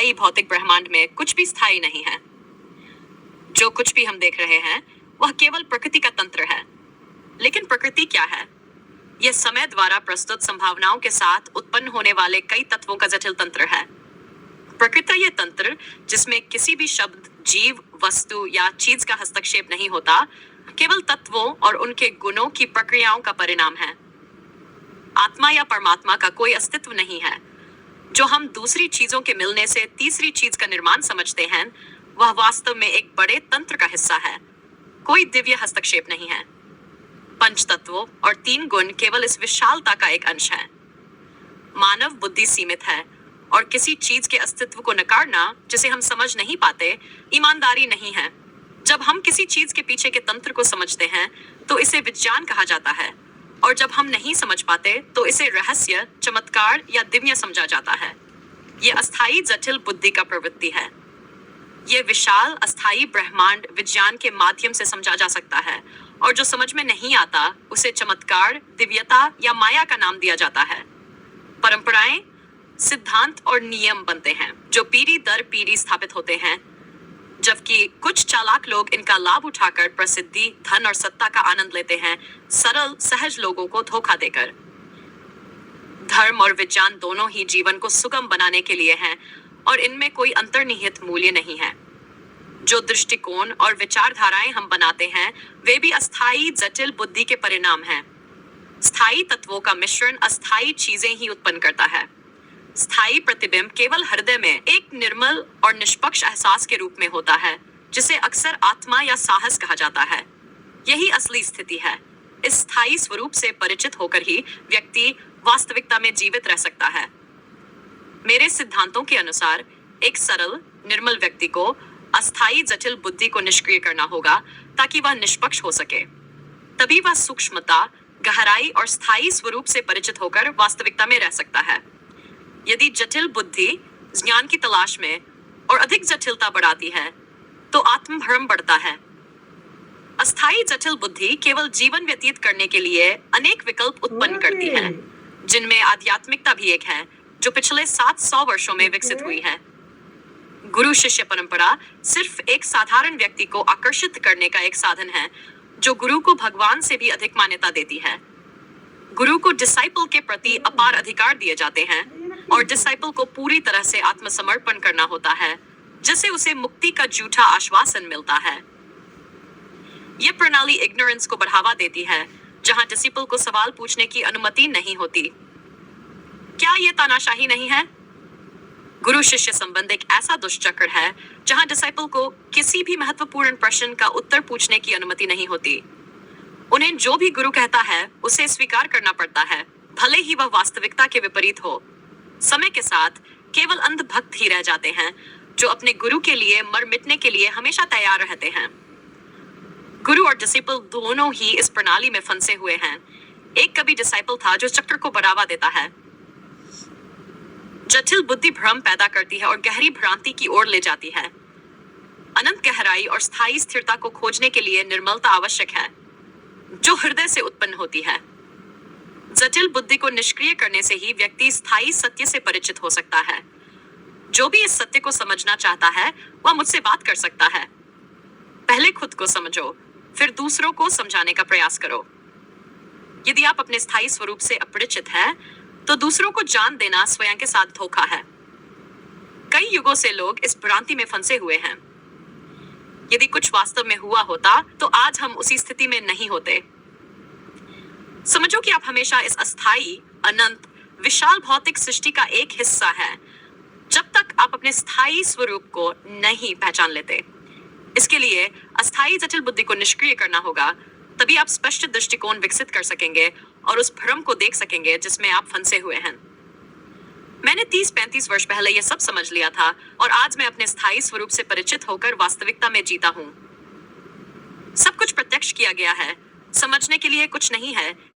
अस्थायी भौतिक ब्रह्मांड में कुछ भी स्थायी नहीं है। जो कुछ भी हम देख रहे हैं वह केवल प्रकृति का तंत्र है। लेकिन प्रकृति क्या है? यह समय द्वारा प्रस्तुत संभावनाओं के साथ उत्पन्न होने वाले कई तत्वों का जटिल तंत्र है। प्रकृति यह तंत्र जिसमें किसी भी शब्द, जीव, वस्तु या चीज का हस्तक्षेप नहीं होता, केवल तत्वों और उनके गुणों की प्रक्रियाओं का परिणाम है। आत्मा या परमात्मा का कोई अस्तित्व नहीं है। जो हम दूसरी चीजों के मिलने से तीसरी चीज का निर्माण समझते हैं, वह वास्तव में एक बड़े तंत्र का हिस्सा है। कोई दिव्य हस्तक्षेप नहीं है। पंच तत्वों और 3 गुण केवल इस विशालता का एक अंश है। मानव बुद्धि सीमित है और किसी चीज के अस्तित्व को नकारना, जिसे हम समझ नहीं पाते, ईमानदारी नहीं है। जब हम किसी चीज के पीछे के तंत्र को समझते हैं तो इसे विज्ञान कहा जाता है, और जब हम नहीं समझ पाते तो इसे रहस्य, चमत्कार या दिव्य समझा जाता है। यह अस्थायी जटिल बुद्धि का प्रवृत्ति है। यह विशाल अस्थायी ब्रह्मांड विज्ञान के माध्यम से समझा जा सकता है, और जो समझ में नहीं आता उसे चमत्कार, दिव्यता या माया का नाम दिया जाता है। परंपराएं, सिद्धांत और नियम बनते हैं जो पीढ़ी दर पीढ़ी स्थापित होते हैं, जबकि कुछ चालाक लोग इनका लाभ उठाकर प्रसिद्धि, धन और सत्ता का आनंद लेते हैं, सरल सहज लोगों को धोखा देकर। धर्म और विज्ञान दोनों ही जीवन को सुगम बनाने के लिए हैं, और इनमें कोई अंतर्निहित मूल्य नहीं है। जो दृष्टिकोण और विचारधाराएं हम बनाते हैं वे भी अस्थायी जटिल बुद्धि के परिणाम हैं। स्थायी तत्वों का मिश्रण अस्थायी चीजें ही उत्पन्न करता है। स्थायी प्रतिबिंब केवल हृदय में एक निर्मल और निष्पक्ष एहसास के रूप में होता है, जिसे अक्सर आत्मा या साहस कहा जाता है। यही असली स्थिति है। इस स्थायी स्वरूप से परिचित होकर ही व्यक्ति वास्तविकता में जीवित रह सकता है। मेरे सिद्धांतों के अनुसार एक सरल, निर्मल व्यक्ति को अस्थायी जटिल बुद्धि को निष्क्रिय करना होगा ताकि वह निष्पक्ष हो सके। तभी वह सूक्ष्मता, गहराई और स्थायी स्वरूप से परिचित होकर वास्तविकता में रह सकता है। यदि जटिल बुद्धि ज्ञान की तलाश में और अधिक जटिलता बढ़ाती है तो आत्मभ्रम बढ़ता है। अस्थायी जटिल बुद्धि केवल जीवन व्यतीत करने के लिए अनेक विकल्प उत्पन्न करती है, जिनमें आध्यात्मिकता भी एक है जो पिछले 700 वर्षों में विकसित हुई है। गुरु शिष्य परंपरा सिर्फ एक साधारण व्यक्ति को आकर्षित करने का एक साधन है, जो गुरु को भगवान से भी अधिक मान्यता देती है। गुरु को डिसाइपल के प्रति अपार अधिकार दिए जाते हैं, और डिसाइपल को पूरी तरह से आत्मसमर्पण करना होता है, जिससे उसे मुक्ति का झूठा आश्वासन मिलता है। यह प्रणाली इग्नोरेंस को बढ़ावा देती है, जहां डिसाइपल को सवाल पूछने की अनुमति नहीं होती। क्या यह तानाशाही नहीं है? गुरु शिष्य संबंध एक ऐसा दुष्चक्र है जहां डिसाइपल को किसी भी महत्वपूर्ण प्रश्न का उत्तर पूछने की अनुमति नहीं होती। उन्हें जो भी गुरु कहता है उसे स्वीकार करना पड़ता है, भले ही वह वास्तविकता के विपरीत हो। समय के साथ केवल अंध भक्त ही रह जाते हैं, जो अपने गुरु के लिए मर मिटने के लिए हमेशा तैयार रहते हैं। गुरु और डिसाइपल दोनों ही इस प्रणाली में फंसे हुए हैं। एक कभी डिसाइपल था जो चक्र को बढ़ावा देता है। जटिल बुद्धि भ्रम पैदा करती है और गहरी भ्रांति की ओर ले जाती है। अनंत गहराई और स्थायी स्थिरता को खोजने के लिए निर्मलता आवश्यक है, जो हृदय से उत्पन्न होती है। जटिल बुद्धि को निष्क्रिय करने से ही व्यक्ति स्थायी सत्य से परिचित हो सकता है। जो भी इस सत्य को समझना चाहता है वह मुझसे बात कर सकता है। पहले खुद को समझो, फिर दूसरों को समझाने का प्रयास करो। यदि आप अपने स्थायी स्वरूप से अपरिचित हैं, तो दूसरों को जान देना स्वयं के साथ धोखा है। कई युगों से लोग इस भ्रांति में फंसे हुए हैं। यदि कुछ वास्तव में हुआ होता तो आज हम उसी स्थिति में नहीं होते। समझो कि आप हमेशा इस अस्थायी, अनंत, विशाल भौतिक सृष्टि का एक हिस्सा है, जब तक आप अपने स्थायी स्वरूप को नहीं पहचान लेते। इसके लिए अस्थायी जटिल बुद्धि को निष्क्रिय करना होगा, तभी आप स्पष्ट दृष्टिकोण विकसित कर सकेंगे और उस भ्रम को देख सकेंगे जिसमें आप फंसे हुए हैं। मैंने 30-35 वर्ष पहले यह सब समझ लिया था, और आज मैं अपने स्थायी स्वरूप से परिचित होकर वास्तविकता में जीता हूं। सब कुछ प्रत्यक्ष किया गया है, समझने के लिए कुछ नहीं है।